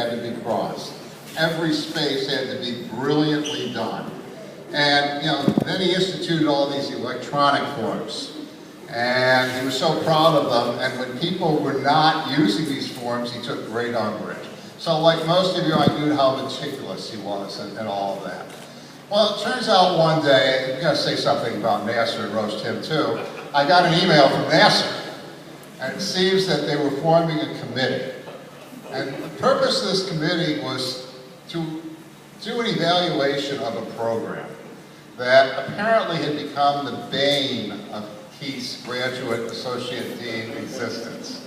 had to be crossed. Every space had to be brilliantly done. And, then he instituted all these electronic forms. And he was so proud of them, and when people were not using these forms, he took great umbrage. So like most of you, I knew how meticulous he was and all of that. Well, it turns out one day, I'm going to say something about NASA and roast him too, I got an email from NASA, and it seems that they were forming a committee. And the purpose of this committee was to do an evaluation of a program that apparently had become the bane of Keith's graduate associate dean existence.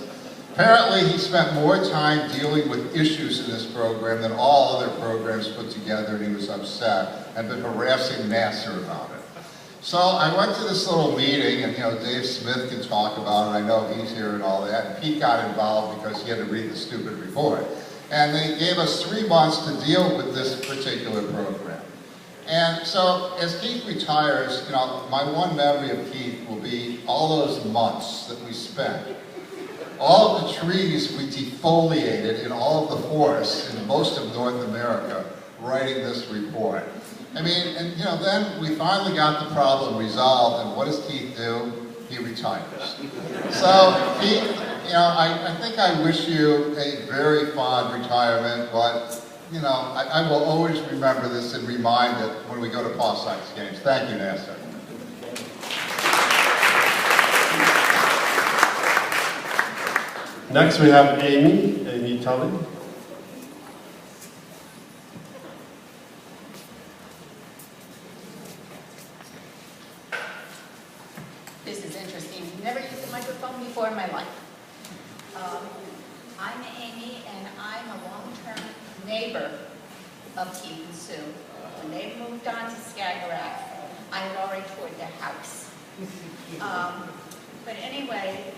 Apparently he spent more time dealing with issues in this program than all other programs put together, and he was upset and been harassing NASA about it. So I went to this little meeting, and Dave Smith can talk about it, I know he's here and all that, and Pete got involved because he had to read the stupid report. And they gave us 3 months to deal with this particular program. And so, as Keith retires, my one memory of Keith will be all those months that we spent. All of the trees we defoliated in all of the forests in most of North America writing this report. I mean, and then we finally got the problem resolved, and what does Keith do? He retires. So, Keith, I think I wish you a very fond retirement, but I will always remember this and remind it when we go to Paul Sykes games. Thank you, NASA. Next we have Amy Tully. This is interesting. I've never used a microphone before in my life. I'm Amy, and I'm a long-term neighbor of Keith and Sue. When they moved on to Skagerrak, I had already toured their house. But anyway,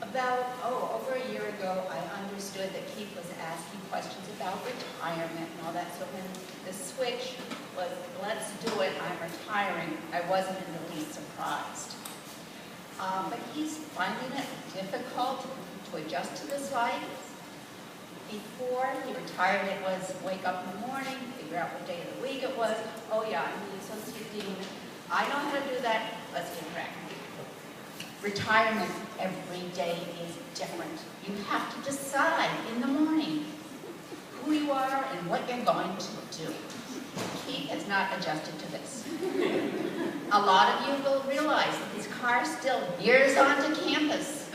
about, over a year ago, I understood that Keith was asking questions about retirement and all that. So when the switch was, let's do it, I'm retiring, I wasn't in the least surprised. But he's finding it difficult to adjust to this life. Before he retired, it was wake up in the morning, figure out what day of the week it was. Oh yeah, I'm the associate dean. I know how to do that, let's get cracking. Retirement every day is different. You have to decide in the morning who you are and what you're going to do. Keith has not adjusted to this. A lot of you will realize that his car still veers onto campus.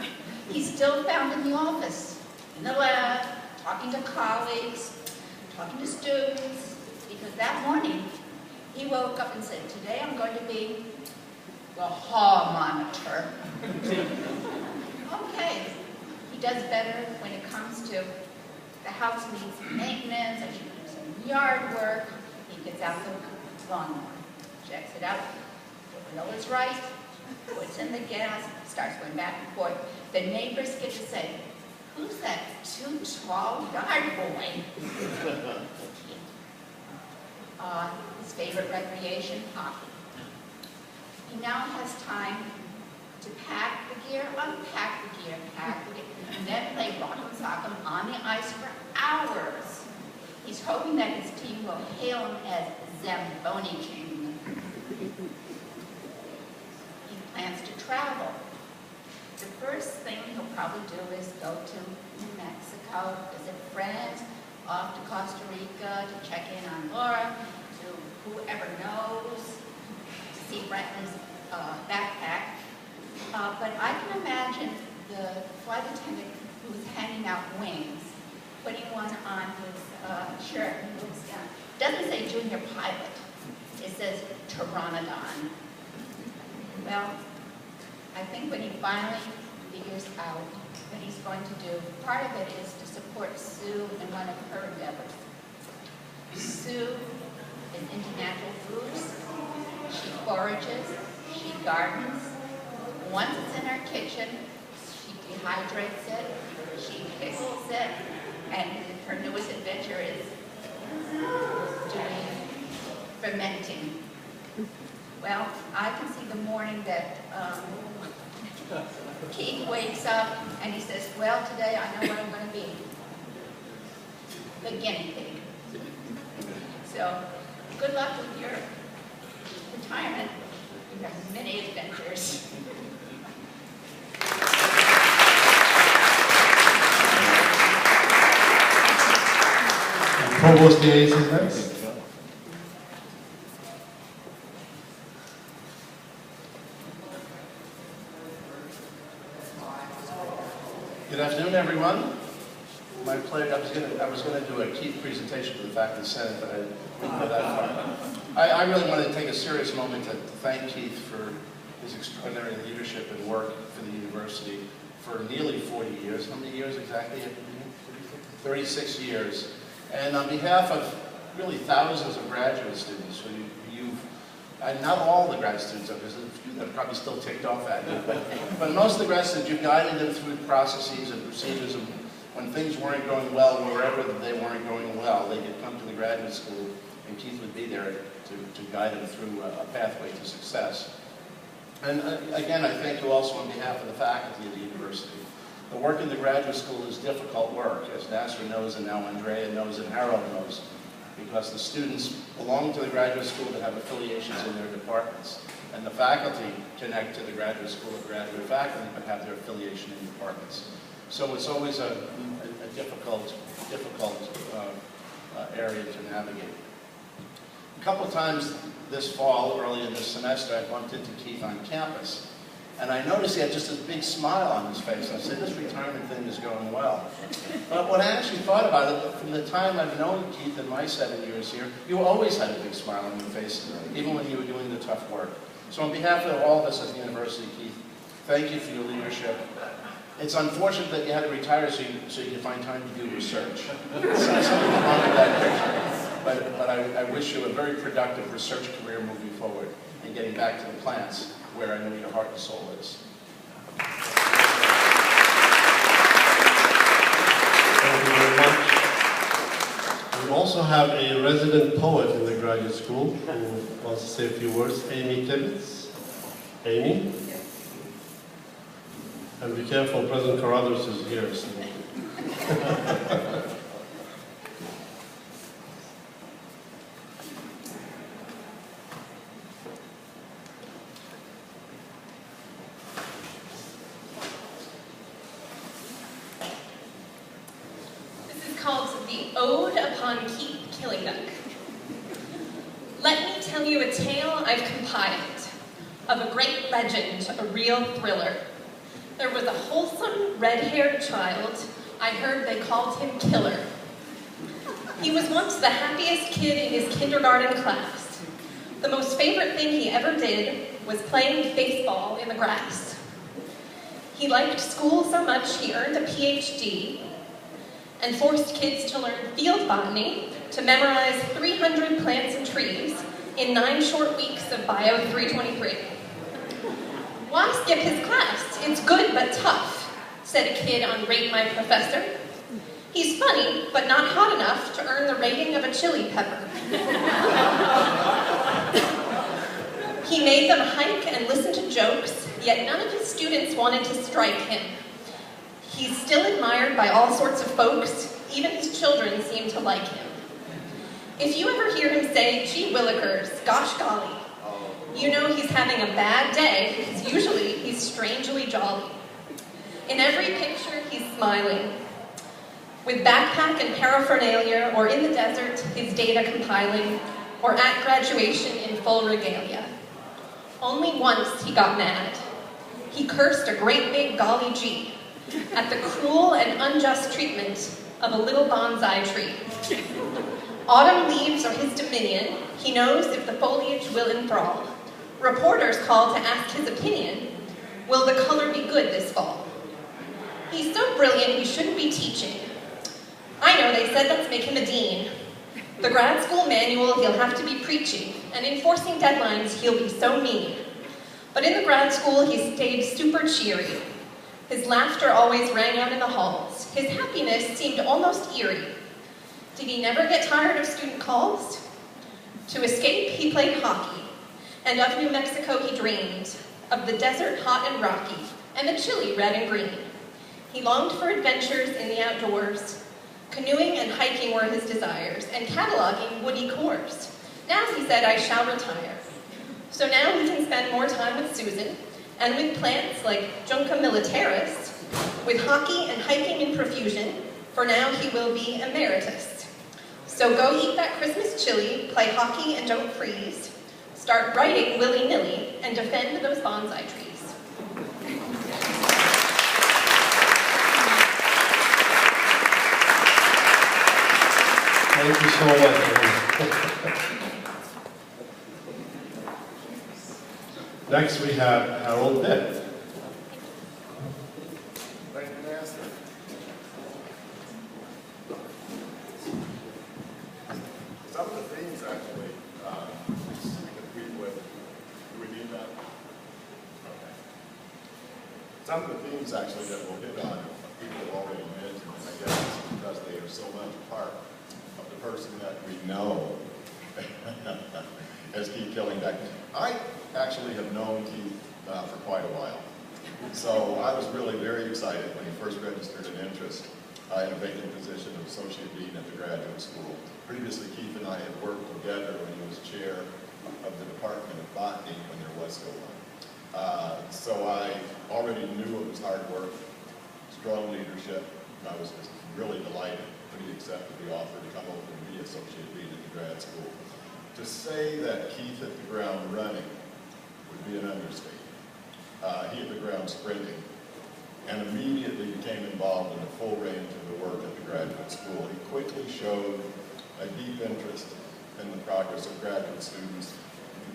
He's still found in the office, in the lab, talking to colleagues, talking to students, because that morning he woke up and said, today I'm going to be the hall monitor. Okay, he does better when it comes to the house needs maintenance, I should do some yard work. He gets out the lawnmower, checks it out, the wheel is right, puts in the gas, starts going back and forth. The neighbors get to say, who's that too tall yard boy? His favorite recreation, hockey. He now has time to pack the gear, unpack the gear, pack the gear, and then play rock'em sock'em on the ice for hours. He's hoping that his team will hail him as Zamboni King. He plans to travel. The first thing he'll probably do is go to New Mexico, visit friends, off to Costa Rica to check in on Laura, to whoever knows, to see Brenton's backpack. But I can imagine the flight attendant who's handing out wings, putting one on his shirt and looks down. It doesn't say junior pilot. It says Pteranodon. Well, I think when he finally figures out what he's going to do, part of it is to support Sue in one of her endeavors. Sue is into natural foods. She forages, she gardens. Once it's in her kitchen, she dehydrates it, she pickles it, and her newest adventure is doing fermenting. Well, I can see the morning that Keith wakes up and he says, well, today I know what I'm going to be. the guinea pig. So, good luck with your retirement. You have many adventures. Provost Yates is next. Good afternoon, everyone. My pleasure. I was going to do a key presentation to the faculty senate, but I didn't go that far. I really wanted to take a serious moment to thank Keith for his extraordinary leadership and work for the university for nearly 40 years. How many years exactly have you been here? 36 years. And on behalf of really thousands of graduate students, who and not all the grad students, there's a few that are probably still ticked off at you, but most of the grad students, you've guided them through processes and procedures, and when things weren't going well, wherever they weren't going well, they could come to the graduate school, and Keith would be there to guide them through a pathway to success. And again, I thank you also on behalf of the faculty of the university. The work in the graduate school is difficult work, as Nasser knows, and now Andrea knows, and Harold knows, because the students belong to the graduate school that have affiliations in their departments. And the faculty connect to the graduate school of graduate faculty, but have their affiliation in departments. So it's always a difficult area to navigate. A couple of times this fall, early in this semester, I bumped into Keith on campus. And I noticed he had just this big smile on his face. I said, this retirement thing is going well. But when I actually thought about it, from the time I've known Keith in my 7 years here, you always had a big smile on your face, even when you were doing the tough work. So on behalf of all of us at the university, Keith, thank you for your leadership. It's unfortunate that you had to retire so you could find time to do research. Something wrong with that picture. But I wish you a very productive research career moving forward and getting back to the plants, where I know your heart and soul is. Thank you very much. We also have a resident poet in the graduate school who wants to say a few words, Amy Tibbetts. Amy? And be careful, President Carruthers is here. So. Ode upon Killingbeck. Let me tell you a tale I've compiled of a great legend, a real thriller. There was a wholesome, red-haired child. I heard they called him Killer. He was once the happiest kid in his kindergarten class. The most favorite thing he ever did was playing baseball in the grass. He liked school so much he earned a PhD and forced kids to learn field botany to memorize 300 plants and trees in 9 short weeks of Bio 323. Why skip his class? It's good but tough, said a kid on Rate My Professor. He's funny, but not hot enough to earn the rating of a chili pepper. He made them hike and listen to jokes, yet none of his students wanted to strike him. He's still admired by all sorts of folks. Even his children seem to like him. If you ever hear him say, gee willikers, gosh golly, you know he's having a bad day, because usually he's strangely jolly. In every picture, he's smiling. With backpack and paraphernalia, or in the desert, his data compiling, or at graduation in full regalia. Only once he got mad. He cursed a great big golly gee at the cruel and unjust treatment of a little bonsai tree. Autumn leaves are his dominion. He knows if the foliage will enthrall. Reporters call to ask his opinion. Will the color be good this fall? He's so brilliant he shouldn't be teaching. I know, they said let's make him a dean. The grad school manual, he'll have to be preaching, and enforcing deadlines, he'll be so mean. But in the grad school, he stayed super cheery. His laughter always rang out in the halls. His happiness seemed almost eerie. Did he never get tired of student calls? To escape, he played hockey, and of New Mexico he dreamed, of the desert hot and rocky, and the chilly red and green. He longed for adventures in the outdoors, Canoeing and hiking were his desires, and cataloging would he course. Now he said, I shall retire. So now he can spend more time with Susan, and with plants like Junca militaris, with hockey and hiking in profusion, for now he will be emeritus. So go eat that Christmas chili, play hockey and don't freeze, start writing willy-nilly, and defend those bonsai trees. Thank you so much. Next we have Harold Beck. Thank you, Master. Some of the themes actually, agree with. Do we need that? Okay. Some of the themes actually that we'll hit on, people have already mentioned, and I guess it's because they are so much a part of the person that we know as Keith Killingbeck. I actually have known Keith for quite a while. So I was really very excited when he first registered an interest in a vacant position of Associate Dean at the graduate school. Previously, Keith and I had worked together when he was chair of the Department of Botany when there was still one. So I already knew of his hard work, strong leadership, and I was just really delighted when he accepted the offer to come over and be Associate Dean at the grad school. To say that Keith hit the ground running would be an understatement. He hit the ground sprinting and immediately became involved in the full range of the work at the graduate school. He quickly showed a deep interest in the progress of graduate students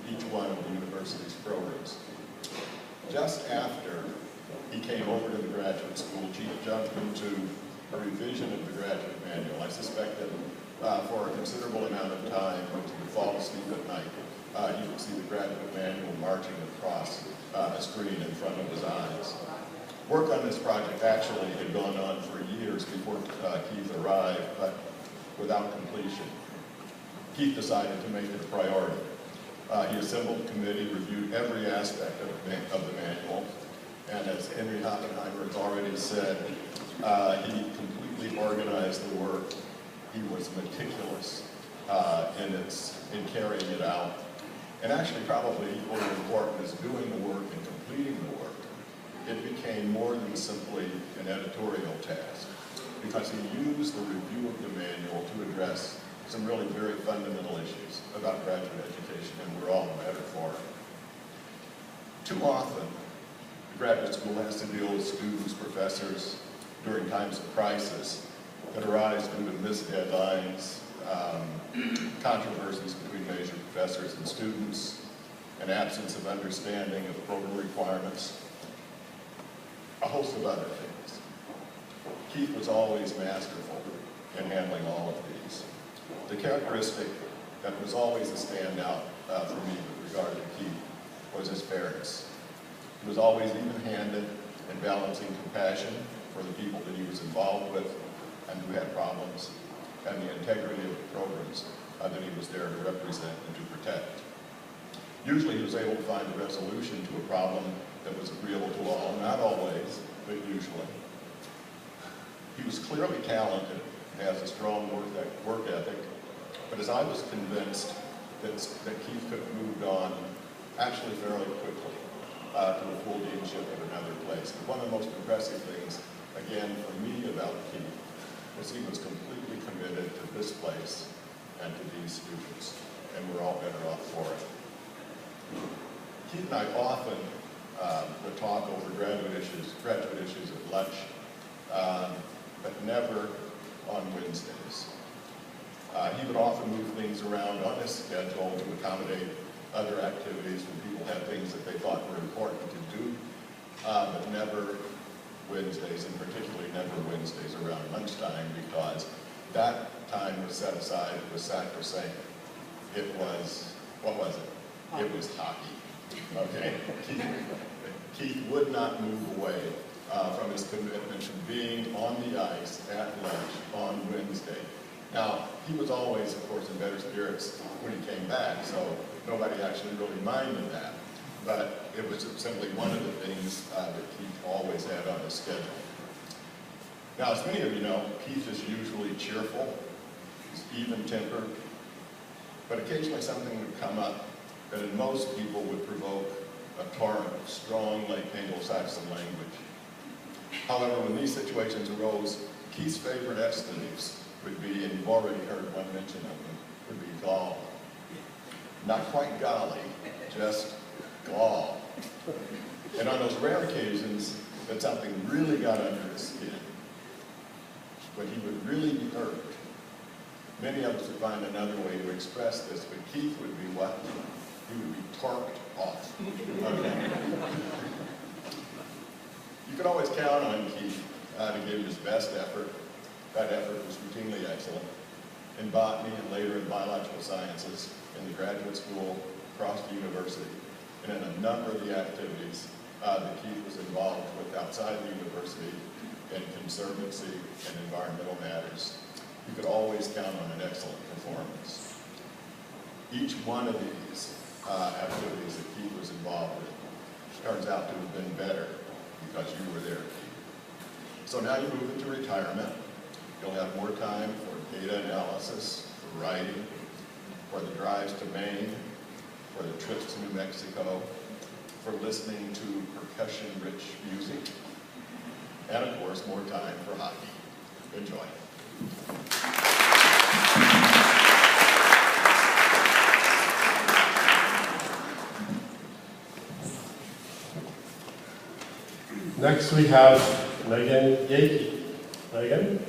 in each one of the university's programs. Just after he came over to the graduate school, Chief jumped into a revision of the graduate manual. I suspect that for a considerable amount of time, when he would fall asleep at night, he would see the graduate manual marching across a screen in front of his eyes. Work on this project actually had gone on for years before Keith arrived, but without completion. Keith decided to make it a priority. He assembled a committee, reviewed every aspect of the manual, and as Henry Hoppenheimer has already said, he completely organized the work. He was meticulous in carrying it out. And actually, probably equally important as doing the work and completing the work, it became more than simply an editorial task, because he used the review of the manual to address some really very fundamental issues about graduate education, and we're all the better for it. Too often, the graduate school has to deal with students, professors, during times of crisis that arise due to missed deadlines, controversies between major professors and students, an absence of understanding of program requirements, a host of other things. Keith was always masterful in handling all of these. The characteristic that was always a standout for me with regard to Keith was his fairness. He was always even-handed in balancing compassion for the people that he was involved with and who had problems, and the integrity of the programs that he was there to represent and to protect. Usually he was able to find a resolution to a problem that was agreeable to all, not always, but usually. He was clearly talented and has a strong work ethic, but as I was convinced that Keith could have moved on actually fairly quickly to a full deanship at another place. And one of the most impressive things, again, for me about Keith was he was completely committed to this place and to these students, and we're all better off for it. Keith and I often would talk over graduate issues at lunch, but never on Wednesdays. He would often move things around on his schedule to accommodate other activities when people had things that they thought were important to do, but never Wednesdays, and particularly never Wednesdays around lunchtime, because that time was set aside, it was sacrosanct. It was, what was it? It was hockey. Okay? Keith would not move away from his commitment to being on the ice at lunch on Wednesday. Now, he was always, of course, in better spirits when he came back, so nobody actually really minded that. But it was simply one of the things that Keith always had on his schedule. Now, as many of you know, Keith is usually cheerful, he's even-tempered, but occasionally something would come up that in most people would provoke a torrent of strong Lake Anglo-Saxon language. However, when these situations arose, Keith's favorite expletives would be, and you've already heard one mention of them, would be gall. Not quite golly, just gall. And on those rare occasions that something really got under his skin, when he would really be hurt, many of us would find another way to express this, but Keith would be what? He would be torqued off. Okay. You could always count on Keith to give his best effort. That effort was routinely excellent in botany and later in biological sciences, in the graduate school, across the university, and in a number of the activities that Keith was involved with outside the university in conservancy and environmental matters. You could always count on an excellent performance. Each one of these activities that Keith was involved with turns out to have been better because you were there, Keith. So now you move into retirement. You'll have more time for data analysis, for writing, for the drives to Maine, for the trips to New Mexico, for listening to percussion-rich music, and of course, more time for hockey. Enjoy. Next we have Megan Yakey. Megan?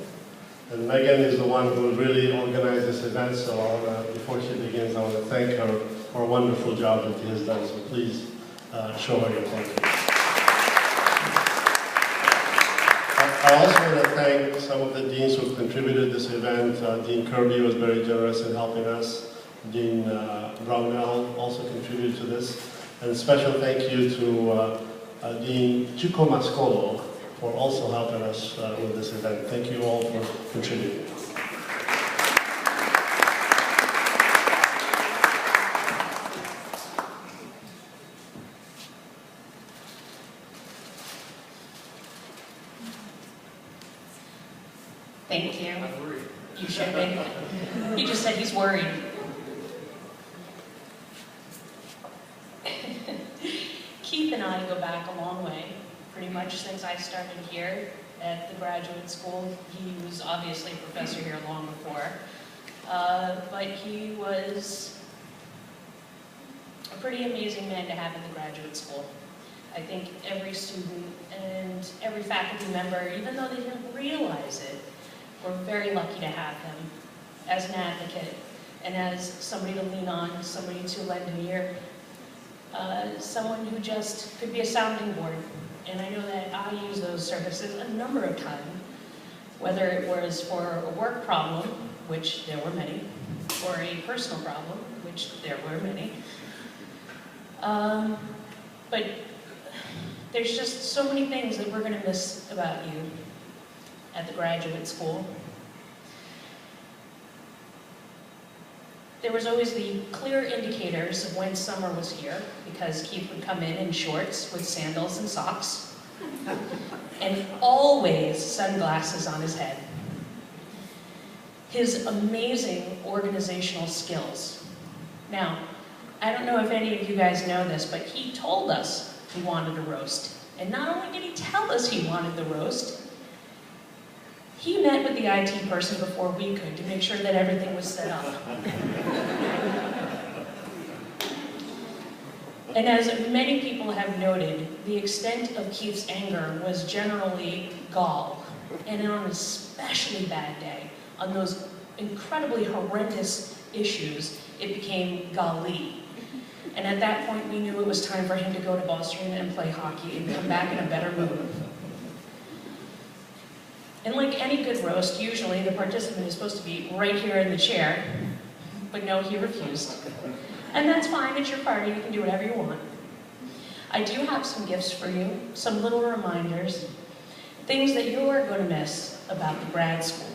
And Megan is the one who really organized this event, so before she begins, I want to thank her for a wonderful job that she has done, so please show her your thank you. I also want to thank some of the deans who contributed this event. Dean Kirby was very generous in helping us. Dean Brownell also contributed to this. And a special thank you to Dean Chico Mascolo for also helping us with this event. Thank you all for contributing. Thank you. I'm worried. You should be. He just said he's worried. Keith and I go back a long way, pretty much since I started here at the graduate school. He was obviously a professor here long before, but he was a pretty amazing man to have in the graduate school. I think every student and every faculty member, even though they didn't realize it, we're very lucky to have him as an advocate and as somebody to lean on, somebody to lend an ear, someone who just could be a sounding board. And I know that I use those services a number of times, whether it was for a work problem, which there were many, or a personal problem, which there were many. But there's just so many things that we're going to miss about you at the graduate school. There was always the clear indicators of when summer was here, because Keith would come in shorts with sandals and socks, and always sunglasses on his head. His amazing organizational skills. Now, I don't know if any of you guys know this, but he told us he wanted a roast. And not only did he tell us he wanted the roast, he met with the IT person before we could to make sure that everything was set up. And as many people have noted, the extent of Keith's anger was generally gall. And on an especially bad day, on those incredibly horrendous issues, it became golly. And at that point, we knew it was time for him to go to Boston and play hockey and come back in a better mood. And like any good roast, usually the participant is supposed to be right here in the chair, but no, he refused. And that's fine, it's your party, you can do whatever you want. I do have some gifts for you, some little reminders, things that you're going to miss about the grad school.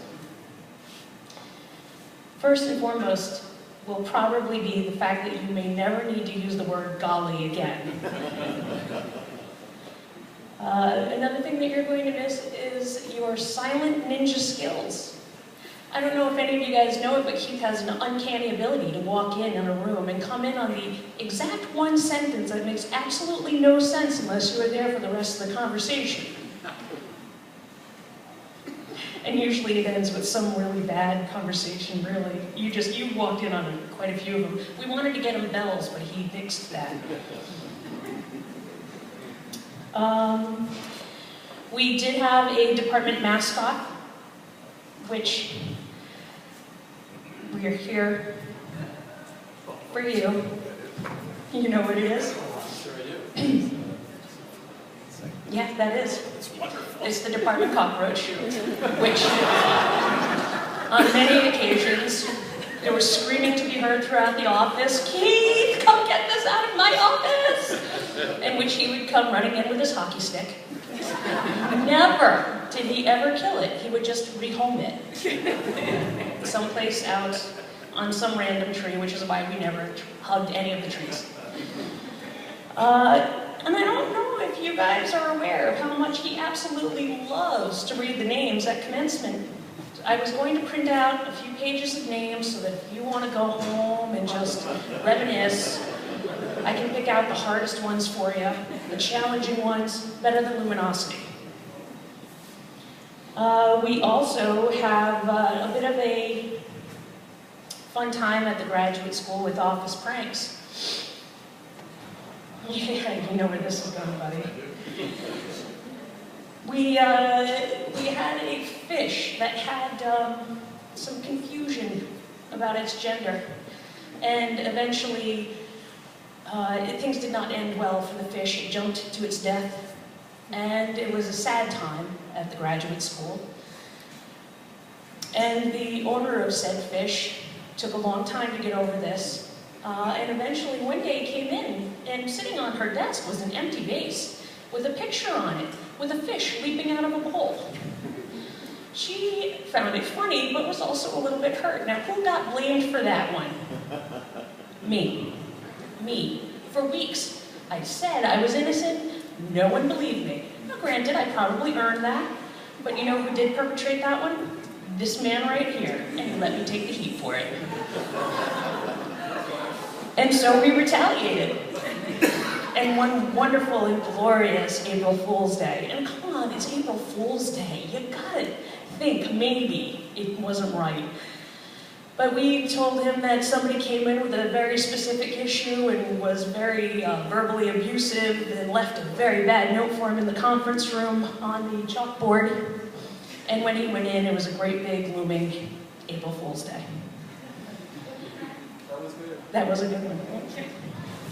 First and foremost will probably be the fact that you may never need to use the word golly again. Another thing that you're going to miss is your silent ninja skills. I don't know if any of you guys know it, but Keith has an uncanny ability to walk in a room and come in on the exact one sentence that makes absolutely no sense unless you are there for the rest of the conversation. And usually it ends with some really bad conversation, really. You walked in on quite a few of them. We wanted to get him bells, but he nixed that. We did have a department mascot, which we are here for you. You know what it is? Sure I do. Yeah, that is. It's wonderful. It's the department cockroach, which on many occasions there was screaming to be heard throughout the office, "Keith, come get this out of my office!" In which he would come running in with his hockey stick. Never did he ever kill it. He would just rehome it someplace out on some random tree, which is why we never hugged any of the trees. And I don't know if you guys are aware of how much he absolutely loves to read the names at commencement. I was going to print out a few pages of names so that if you want to go home and just reminisce, I can pick out the hardest ones for you, the challenging ones, better than luminosity. We also have a bit of a fun time at the graduate school with office pranks. Yeah, you know where this is going, buddy. We had a fish that had some confusion about its gender, and eventually things did not end well for the fish. It jumped to its death, and it was a sad time at the graduate school. And the owner of said fish took a long time to get over this. And eventually one day came in, and sitting on her desk was an empty vase with a picture on it, with a fish leaping out of a bowl. She found it funny, but was also a little bit hurt. Now, who got blamed for that one? Me. Me. For weeks, I said I was innocent. No one believed me. Now, granted, I probably earned that, but you know who did perpetrate that one? This man right here, and he let me take the heat for it. And so we retaliated. And one wonderful and glorious April Fool's Day, and come on, it's April Fool's Day, you gotta think maybe it wasn't right. But we told him that somebody came in with a very specific issue and was very verbally abusive and left a very bad note for him in the conference room on the chalkboard. And when he went in, it was a great big looming April Fool's Day. That was a good one.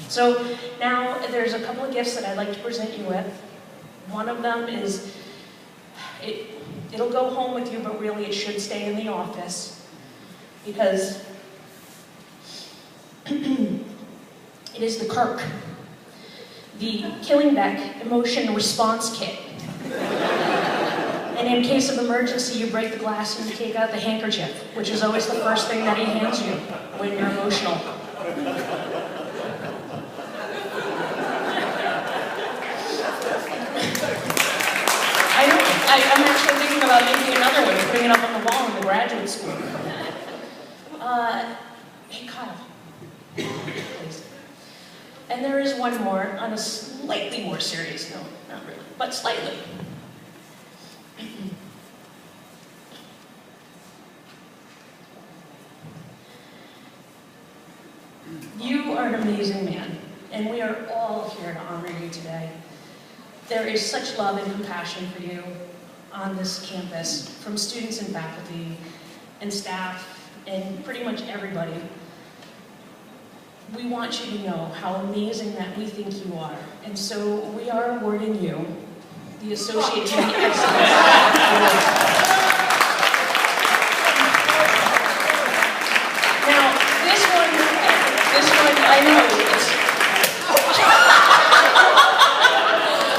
So now there's a couple of gifts that I'd like to present you with. One of them is, it'll go home with you, but really it should stay in the office because it is the Kirk, the Killingbeck Emotion Response Kit. And in case of emergency, you break the glass and you take out the handkerchief, which is always the first thing that he hands you when you're emotional. I'm actually thinking about making another one, putting it up on the wall in the graduate school. Hey, Kyle. Please. And there is one more on a slightly more serious note. Not really, but slightly. You are an amazing man, and we are all here to honor you today. There is such love and compassion for you on this campus, from students and faculty and staff and pretty much everybody. We want you to know how amazing that we think you are, and so we are awarding you the Associate Dean Excellence Award. Now, this one, I know,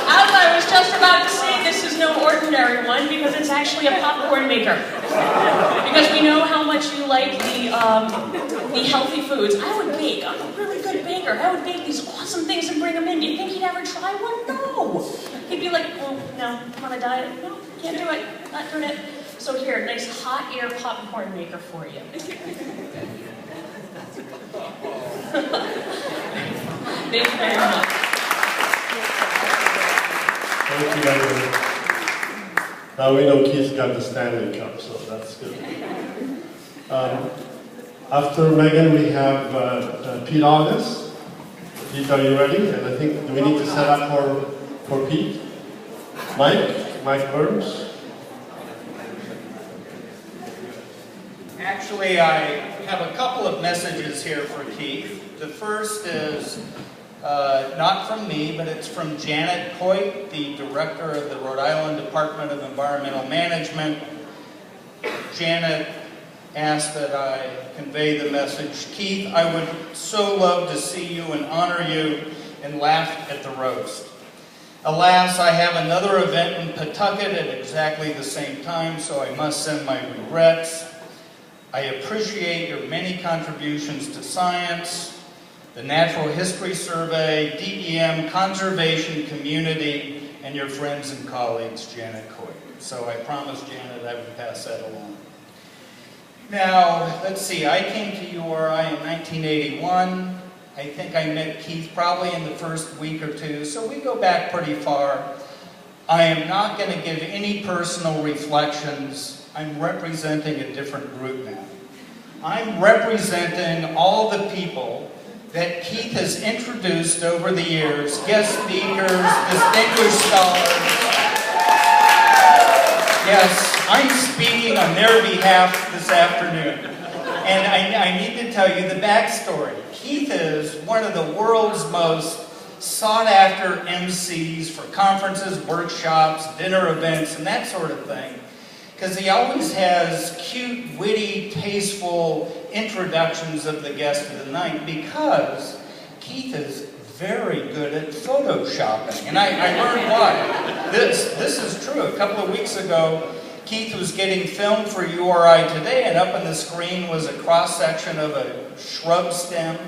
as I was just about to say, this is no ordinary one because it's actually a popcorn maker. Because we know how much much you like the healthy foods. I would bake. I'm a really good baker. I would bake these awesome things and bring them in. Do you think he'd ever try one? No. He'd be like, well, no, I'm on a diet. No, can't do it. Not doing it. So here, nice hot air popcorn maker for you. Thank you very much. Thank you, everyone. Now we know Keith got the Stanley Cup, so that's good. After Megan, we have Pete August. Pete, are you ready? And I think, do we need to set up for Pete? Mike Burns. Actually, I have a couple of messages here for Keith. The first is not from me, but it's from Janet Coit, the director of the Rhode Island Department of Environmental Management. Janet asked that I convey the message. Keith, I would so love to see you and honor you and laugh at the roast. Alas, I have another event in Pawtucket at exactly the same time, so I must send my regrets. I appreciate your many contributions to science, the Natural History Survey, DEM, conservation, community, and your friends and colleagues, Janet Coit. So I promised Janet I would pass that along. Now, let's see, I came to URI in 1981. I think I met Keith probably in the first week or two, so we go back pretty far. I am not going to give any personal reflections. I'm representing a different group now. I'm representing all the people that Keith has introduced over the years, guest speakers, distinguished scholars. Yes, I'm speaking on their behalf this afternoon. And I need to tell you the backstory. Keith is one of the world's most sought-after MCs for conferences, workshops, dinner events, and that sort of thing. Because he always has cute, witty, tasteful introductions of the guest of the night, because Keith is very good at photoshopping. And I learned why. This is true. A couple of weeks ago, Keith was getting filmed for URI Today, and up on the screen was a cross-section of a shrub stem.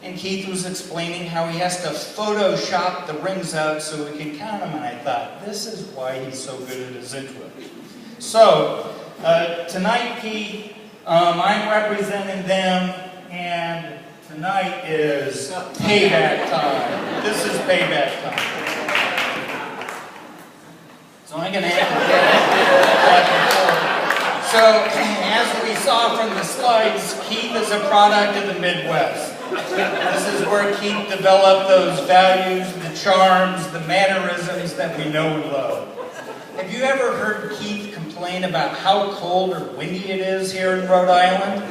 And Keith was explaining how he has to Photoshop the rings out so we can count them. And I thought, this is why he's so good at his intro. So, tonight, Keith, I'm representing them, and tonight is payback time. This is payback time. So I'm going to have to get back and forth. So, as we saw from the slides, Keith is a product of the Midwest. This is where Keith developed those values, the charms, the mannerisms that we know and love. Have you ever heard Keith complain about how cold or windy it is here in Rhode Island?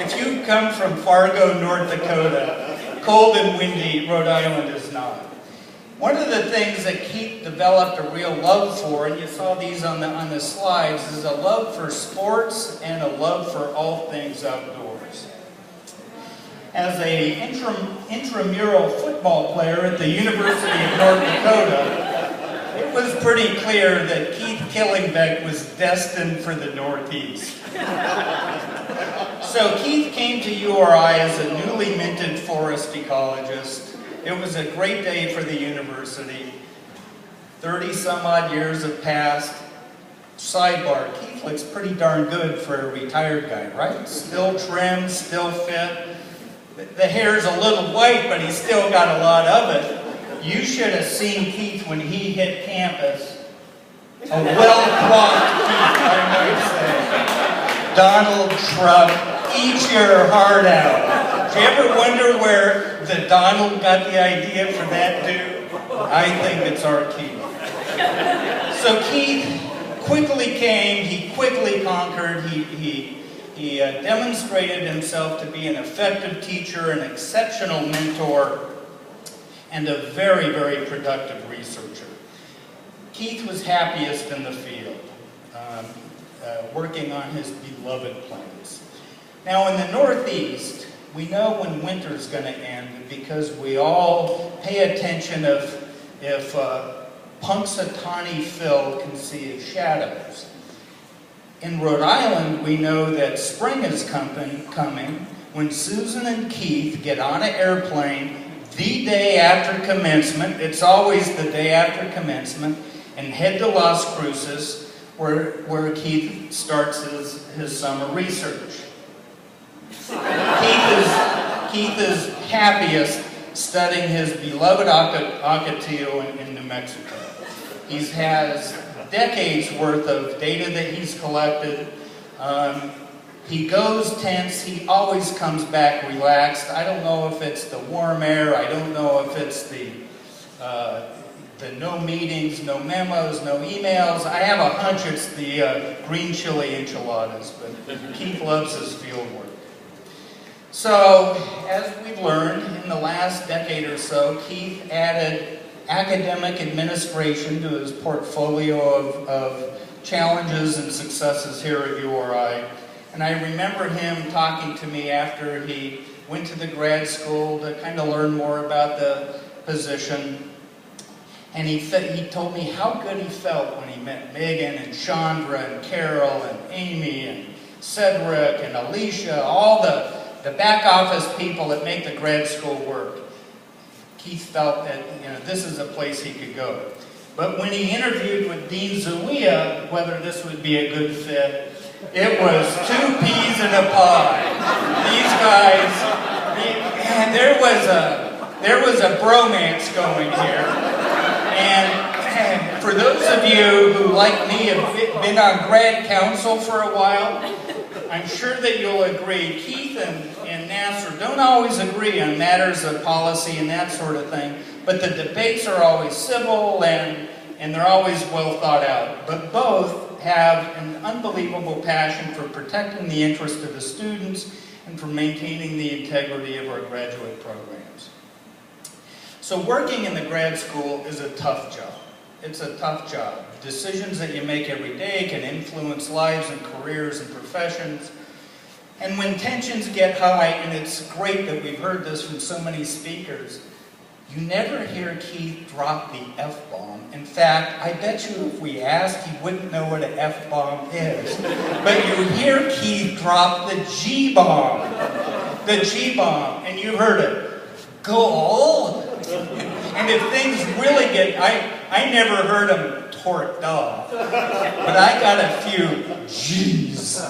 If you come from Fargo, North Dakota, cold and windy, Rhode Island is not. One of the things that Keith developed a real love for, and you saw these on the slides, is a love for sports and a love for all things outdoors. As an intramural football player at the University of North Dakota, it was pretty clear that Keith Killingbeck was destined for the Northeast. So Keith came to URI as a newly minted forest ecologist. It was a great day for the university. 30-some-odd years have passed. Sidebar, Keith looks pretty darn good for a retired guy, right? Still trim, still fit. The hair's a little white, but he's still got a lot of it. You should have seen Keith when he hit campus. A well-coiffed Keith, I might say. Donald Trump, eat your heart out. Do you ever wonder where the Donald got the idea for that dude? I think it's our Keith. So Keith quickly came, he quickly conquered, he demonstrated himself to be an effective teacher, an exceptional mentor, and a very, very productive researcher. Keith was happiest in the field, working on his beloved plants. Now in the Northeast, we know when winter's going to end because we all pay attention if Punxsutawney Phil can see his shadows. In Rhode Island, we know that spring is coming when Susan and Keith get on an airplane the day after commencement. It's always the day after commencement, and head to Las Cruces, where Keith starts his summer research. Keith is happiest studying his beloved Ocotillo in New Mexico. He has decades worth of data that he's collected. He goes tense, he always comes back relaxed. I don't know if it's the warm air, I don't know if it's the no meetings, no memos, no emails. I have a hunch it's the green chili enchiladas, but Keith loves his field work. So, as we've learned in the last decade or so, Keith added academic administration to his portfolio of challenges and successes here at URI. And I remember him talking to me after he went to the grad school to kind of learn more about the position. And he told me how good he felt when he met Megan and Chandra and Carol and Amy and Cedric and Alicia, all the back office people that make the grad school work. Keith felt that this is a place he could go. But when he interviewed with Dean Zuia whether this would be a good fit, it was 2 peas in a pod. These guys, there was a bromance going here. And for those of you who, like me, have been on grad council for a while, I'm sure that you'll agree, Keith and Nasser don't always agree on matters of policy and that sort of thing, but the debates are always civil and they're always well thought out. But both have an unbelievable passion for protecting the interest of the students and for maintaining the integrity of our graduate programs. So working in the grad school is a tough job. It's a tough job. Decisions that you make every day can influence lives and careers and professions. And when tensions get high, and it's great that we've heard this from so many speakers, you never hear Keith drop the F-bomb. In fact, I bet you if we asked, he wouldn't know what an F-bomb is. But you hear Keith drop the G-bomb. The G-bomb, and you heard it. Goal! And if things really get, I never heard him torqued off, but I got a few G's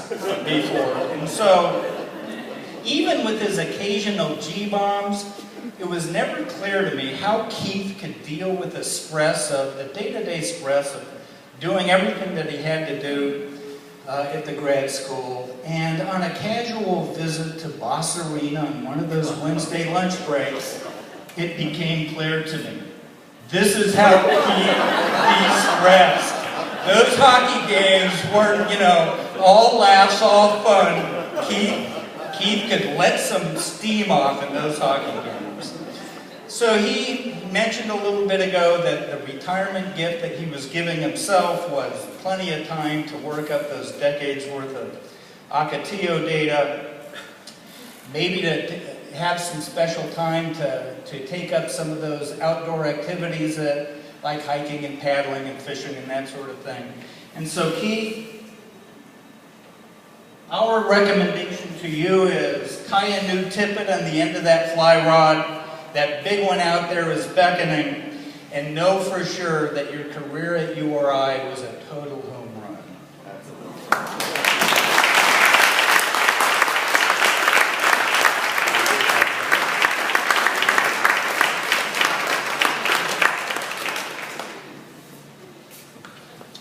before. And so, even with his occasional G-bombs, it was never clear to me how Keith could deal with the stress of, the day-to-day stress of doing everything that he had to do at the grad school. And on a casual visit to Boss Arena on one of those Wednesday lunch breaks, it became clear to me. This is how Keith de-stressed. Those hockey games weren't, all laughs, all fun. Keith could let some steam off in those hockey games. So he mentioned a little bit ago that the retirement gift that he was giving himself was plenty of time to work up those decades worth of Ocotillo data, maybe to have some special time to take up some of those outdoor activities like hiking and paddling and fishing and that sort of thing. And so Keith, our recommendation to you is tie a new tippet on the end of that fly rod. That big one out there is beckoning, and know for sure that your career at URI was a total home run.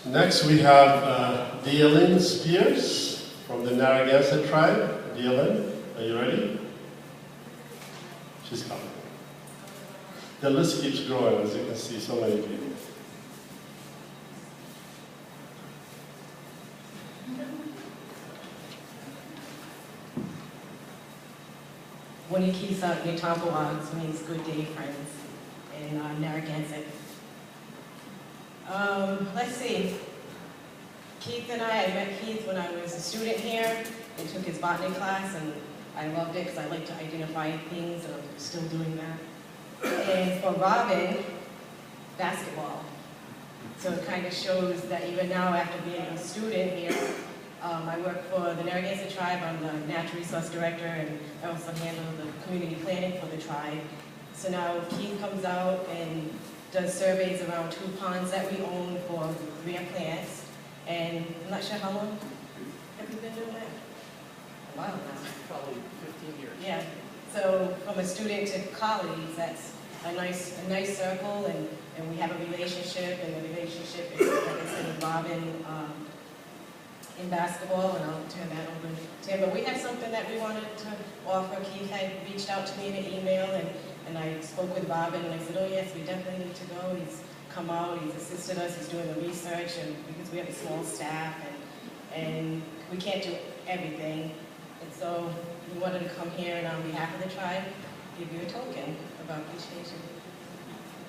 Next we have Dealyn Spears from the Narragansett tribe. Dealyn, are you ready? She's coming. The list keeps growing, as you can see, so many people. Winnikisa Yetampawags means good day, friends, in Narragansett. Let's see. Keith and I met Keith when I was a student here and took his botany class, and I loved it because I like to identify things, and I'm still doing that. And for Robin, basketball. So it kind of shows that even now, after being a student here, I work for the Narragansett Tribe. I'm the Natural Resource Director, and I also handle the community planning for the tribe. So now Keith comes out and does surveys around 2 ponds that we own for rare plants. And I'm not sure how long have you been doing that? A while now. Probably 15 years. Yeah. So from a student to colleagues, that's a nice circle, and we have a relationship, and the relationship is, like I said, with Robin in basketball, and I'll turn that over to him. But we have something that we wanted to offer. Keith had reached out to me in an email, and I spoke with Robin, and I said, oh yes, we definitely need to go. He's come out, he's assisted us, he's doing the research, and because we have a small staff, and we can't do everything. And so we wanted to come here and on behalf of the tribe, give you a token of our appreciation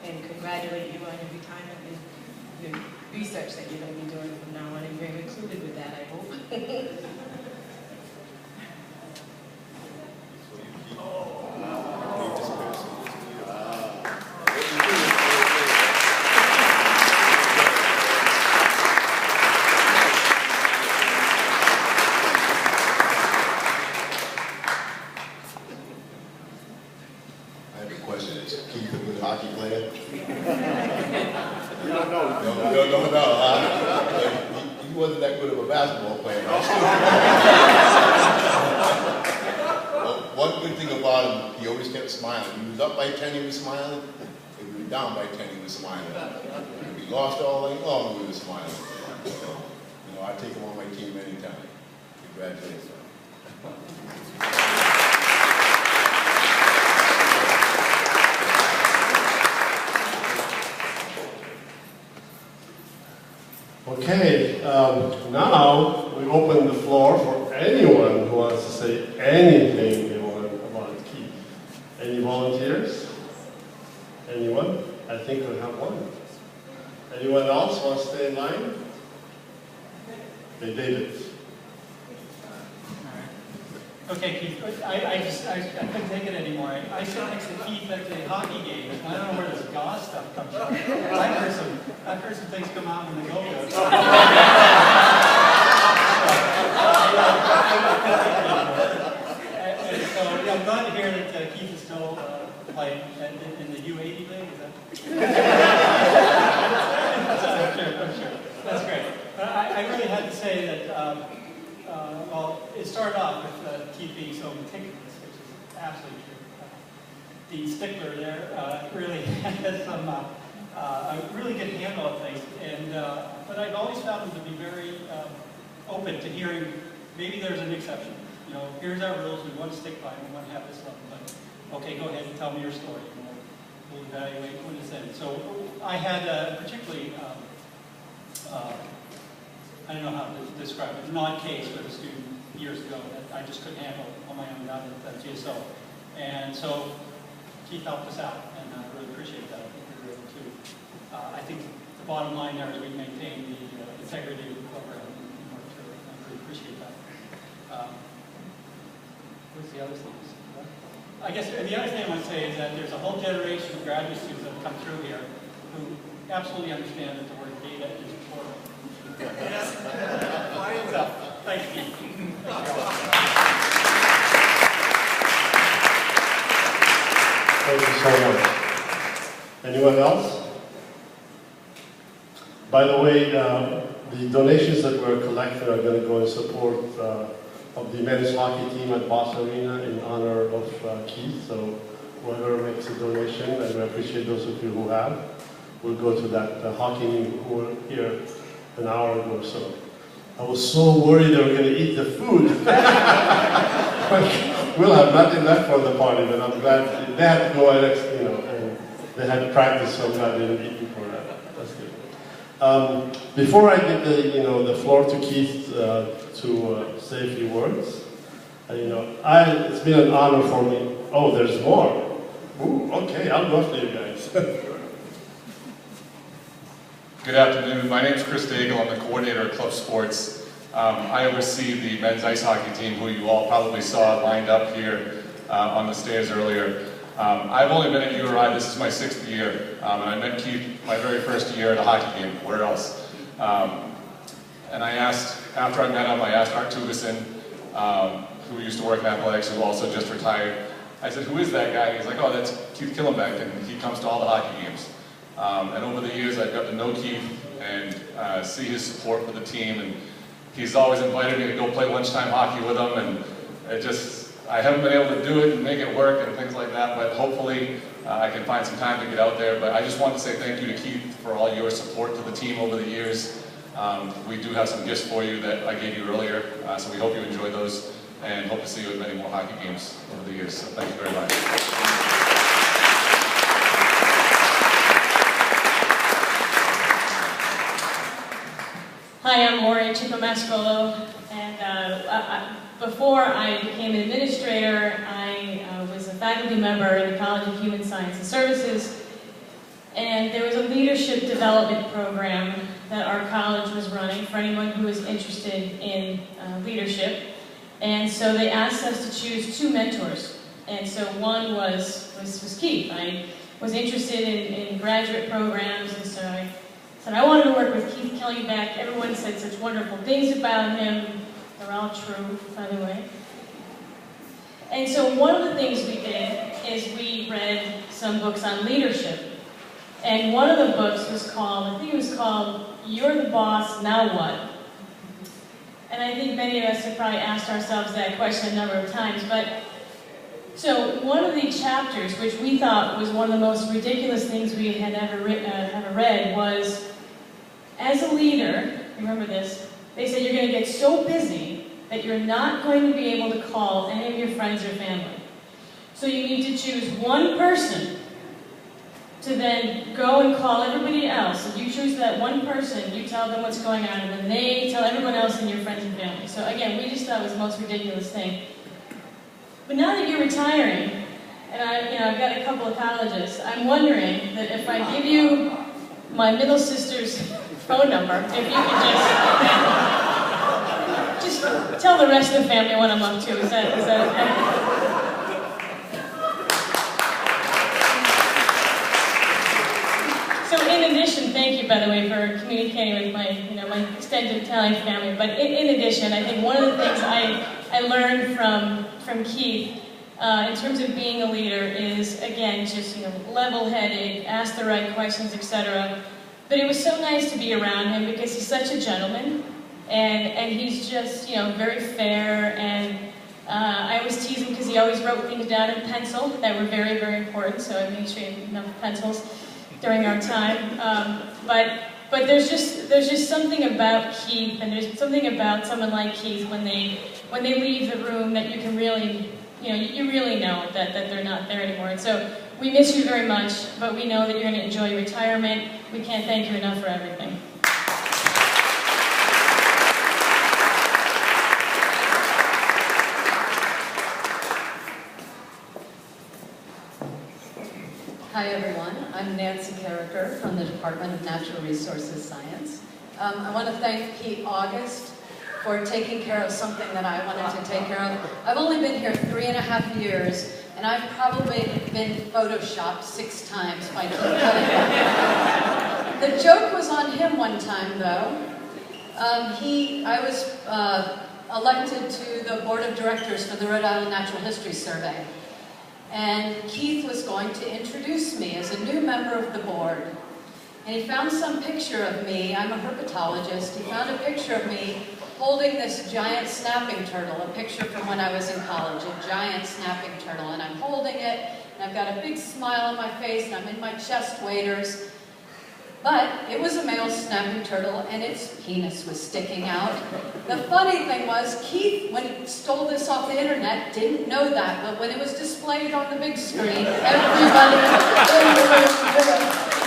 and congratulate you on your retirement and your research that you're going to be doing from now on, and you're included with that, I hope. I have a question. Is Keith a good hockey player? No. He wasn't that good of a basketball player. Well, one good thing about him, he always kept smiling. He was up by 10, he was smiling. If he was down by 10, he was smiling. If he lost all day long, he was smiling. So, I take him on my team anytime. Congratulations. Okay, now we open the floor for anyone who wants to say anything they want about Keith. Any volunteers? Anyone? I think we have one. Anyone else want to stay in line? They did it. Okay, Keith, I couldn't take it anymore. I sit next to Keith at the hockey game, and I don't know where this gauze stuff comes from. I've heard some things come out in the go-go. And so, yeah, I'm glad to hear that Keith is still playing in the U80 league. Is that? I'm sure. That's great. But I really had to say that. Well, it started off with Keith being so meticulous, which is absolutely true. The stickler there really has some a really good handle of things, and but I've always found him to be very open to hearing. Maybe there's an exception. Here's our rules. We want to stick by them. We want to have this level. But okay, go ahead and tell me your story. We'll evaluate when it's in. So I had particularly. I don't know how to describe it, non-case with a student years ago that I just couldn't handle on my own down at GSO. And so Keith helped us out, and I really appreciate that. I think we were able to. I think the bottom line there is we maintain the integrity of the program and work through it, and I really appreciate that. What's the other thing? I guess the other thing I want to say is that there's a whole generation of graduate students that have come through here who absolutely understand that the word data is important. Yes. So, thank you. Thank you so much. Anyone else? By the way, the donations that were collected are going to go in support of the men's hockey team at Boss Arena in honor of Keith. So whoever makes a donation, and we appreciate those of you who have, will go to that hockey team who were here an hour ago or so. I was so worried they were going to eat the food. We'll have nothing left for the party, but I'm glad they had to go and they had to practice, so I'm glad they didn't eat before that. That's good. Before I give the floor to Keith to say a few words, it's been an honor for me. Oh, there's more. Ooh, okay, I'll go after you guys. Good afternoon. My name is Chris Daigle. I'm the coordinator at Club Sports. I oversee the men's ice hockey team, who you all probably saw lined up here on the stairs earlier. I've only been at URI. This is my 6th year, and I met Keith my very first year at a hockey game. Where else? And I asked after I met him, I asked Art Tugeson, who used to work in athletics, who also just retired. I said, who is that guy? He's like, oh, that's Keith Killingbeck, and he comes to all the hockey games. And over the years, I've got to know Keith and see his support for the team, and he's always invited me to go play lunchtime hockey with him, and I haven't been able to do it and make it work and things like that, but hopefully I can find some time to get out there. But I just wanted to say thank you to Keith for all your support to the team over the years. We do have some gifts for you that I gave you earlier, so we hope you enjoy those, and hope to see you at many more hockey games over the years. So thank you very much. Hi, I'm Lori Chicomascolo, and before I became an administrator, I was a faculty member in the College of Human Science and Services, and there was a leadership development program that our college was running for anyone who was interested in leadership. And so they asked us to choose 2 mentors. And so one was Keith. I was interested in graduate programs, and so I said I wanted to work with Keith Killingbeck. Everyone said such wonderful things about him. They're all true, by the way. And so one of the things we did is we read some books on leadership. And one of the books was called, I think it was called, You're the Boss, Now What? And I think many of us have probably asked ourselves that question a number of times. But so one of the chapters, which we thought was one of the most ridiculous things we had ever read, was, as a leader, remember this, they said you're going to get so busy that you're not going to be able to call any of your friends or family. So you need to choose one person to then go and call everybody else. If you choose that one person, you tell them what's going on, and then they tell everyone else in your friends and family. So again, we just thought it was the most ridiculous thing. But now that you're retiring, and I've got a couple of colleges, I'm wondering that if I give you my middle sister's phone number, if you could just tell the rest of the family what I'm up to. Is that okay? So in addition, thank you, by the way, for communicating with my extended Italian family. But in addition, I think one of the things I learned from Keith in terms of being a leader is, again, just level-headed, ask the right questions, etc. But it was so nice to be around him because he's such a gentleman, and he's just very fair. And I always tease him because he always wrote things down in pencil that were very, very important. So I made sure he had enough pencils during our time, but there's just something about Keith, and there's something about someone like Keith when they leave the room that you can really, you really know that they're not there anymore. And so we miss you very much, but we know that you're going to enjoy retirement. We can't thank you enough for everything. Hi everyone, I'm Nancy Carricker from the Department of Natural Resources Science. I want to thank Pete August for taking care of something that I wanted to take care of. I've only been here 3.5 years, and I've probably been photoshopped 6 times by Keith Killingbeck. The joke was on him one time though. I was elected to the board of directors for the Rhode Island Natural History Survey. And Keith was going to introduce me as a new member of the board. And he found some picture of me. I'm a herpetologist. He found a picture of me holding this giant snapping turtle, a picture from when I was in college, a giant snapping turtle. And I'm holding it, and I've got a big smile on my face, and I'm in my chest waders. But it was a male snapping turtle, and its penis was sticking out. The funny thing was, Keith, when he stole this off the internet, didn't know that, but when it was displayed on the big screen, everybody in the room knew it,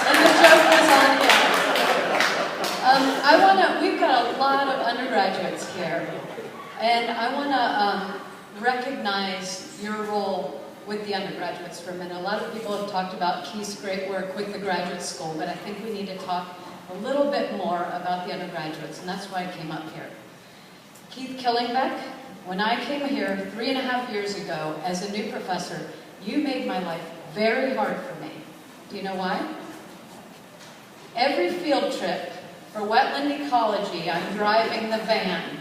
and the joke was on him. We've got a lot of undergraduates here, and I want to recognize your role with the undergraduates for a minute. A lot of people have talked about Keith's great work with the graduate school, but I think we need to talk a little bit more about the undergraduates, and that's why I came up here. Keith Killingbeck, when I came here 3.5 years ago as a new professor, you made my life very hard for me. Do you know why? Every field trip for wetland ecology, I'm driving the van,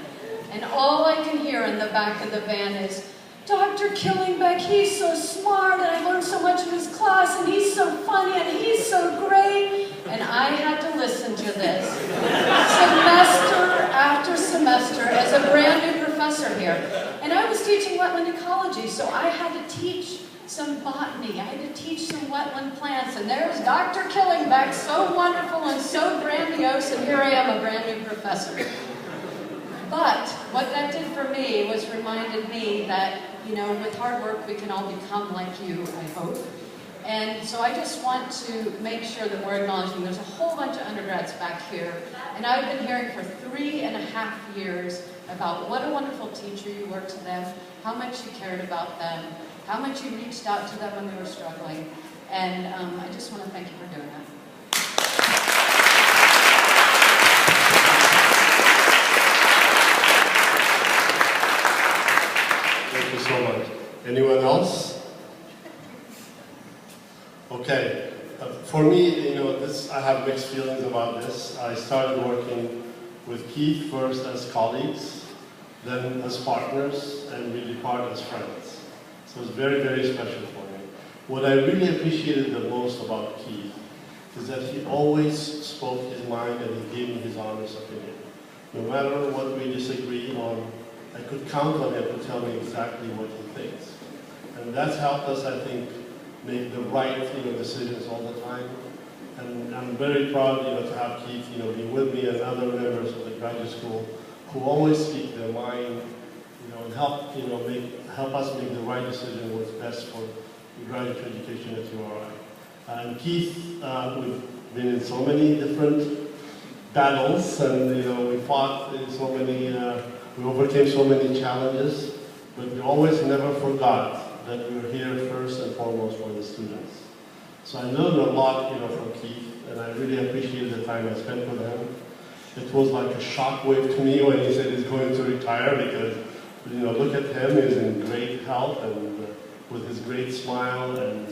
and all I can hear in the back of the van is, Dr. Killingbeck, he's so smart, and I learned so much in his class, and he's so funny, and he's so great. And I had to listen to this semester after semester as a brand new professor here. And I was teaching wetland ecology, so I had to teach some botany. I had to teach some wetland plants, and there's Dr. Killingbeck, so wonderful and so grandiose, and here I am, a brand new professor. But what that did for me was reminded me that, you know, with hard work we can all become like you, I hope. And so I just want to make sure that we're acknowledging there's a whole bunch of undergrads back here, and I've been hearing for 3.5 years about what a wonderful teacher you were to them, how much you cared about them, how much you reached out to them when they were struggling, and I just want to thank you for doing that. Thank you so much. Anyone else? Okay. For me, you know, I have mixed feelings about this. I started working with Keith first as colleagues, then as partners, and we depart as friends. So it's very, very special for me. What I really appreciated the most about Keith is that he always spoke his mind and he gave me his honest opinion. No matter what we disagree on, I could count on him to tell me exactly what he thinks. And that's helped us, I think, make the right decisions all the time. And I'm very proud to have Keith be with me and other members of the graduate school who always speak their mind, and help help us make the right decision what's best for the graduate education at URI. And Keith, we've been in so many different battles, and we fought in so many, we overcame so many challenges, but we always never forgot that we were here first and foremost for the students. So I learned a lot, from Keith, and I really appreciate the time I spent with him. It was like a shockwave to me when he said he's going to retire, because, look at him, he's in great health and with his great smile, and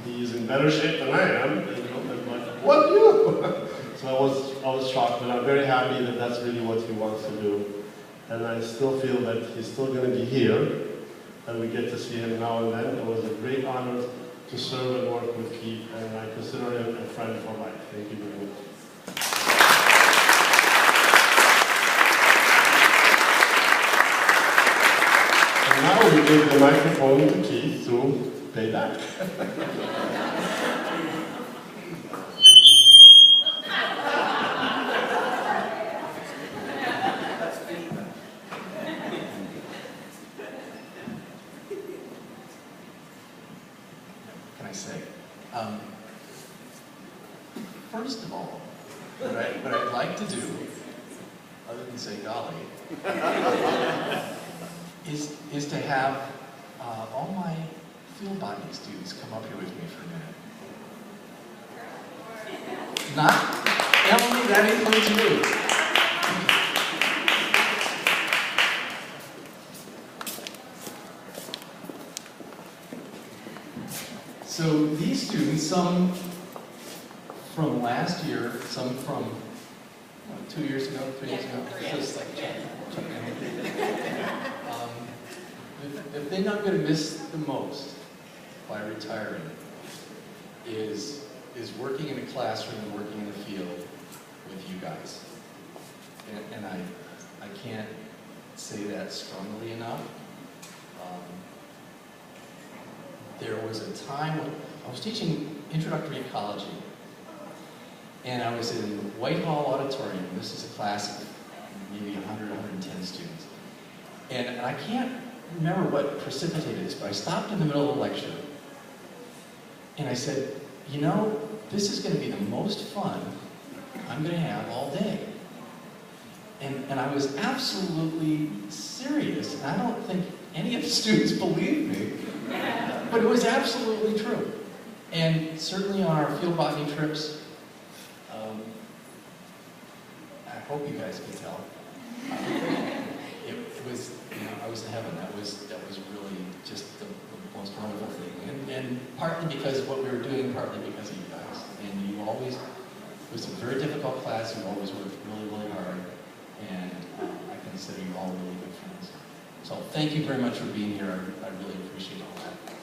he's in better shape than I am. And like, what you? So I was shocked, but I'm very happy that that's really what he wants to do. And I still feel that he's still going to be here, and we get to see him now and then. It was a great honor to serve and work with Keith, and I consider him a friend for life. Thank you very much. And now we give the microphone to Keith to pay back. First of all, what I'd like to do, other than say golly, is to have all my field botany students come up here with me for a minute. Not Emily, that includes you. So these students, some from last year, some from 2 years ago, 3 years ago, just like the thing I'm going to miss the most by retiring is working in a classroom and working in the field with you guys. And I can't say that strongly enough. There was a time when I was teaching introductory ecology, and I was in Whitehall Auditorium. This is a class of maybe 100, 110 students. And I can't remember what precipitated this, but I stopped in the middle of the lecture, and I said, this is going to be the most fun I'm going to have all day. And I was absolutely serious, and I don't think any of the students believed me, but it was absolutely true. And certainly on our field botany trips, I hope you guys can tell. It was, I was in heaven. That was really just the most wonderful thing. And partly because of what we were doing, partly because of you guys. And you always It was a very difficult class. You always worked really, really hard, and I consider you all really good friends. So thank you very much for being here. I really appreciate all that.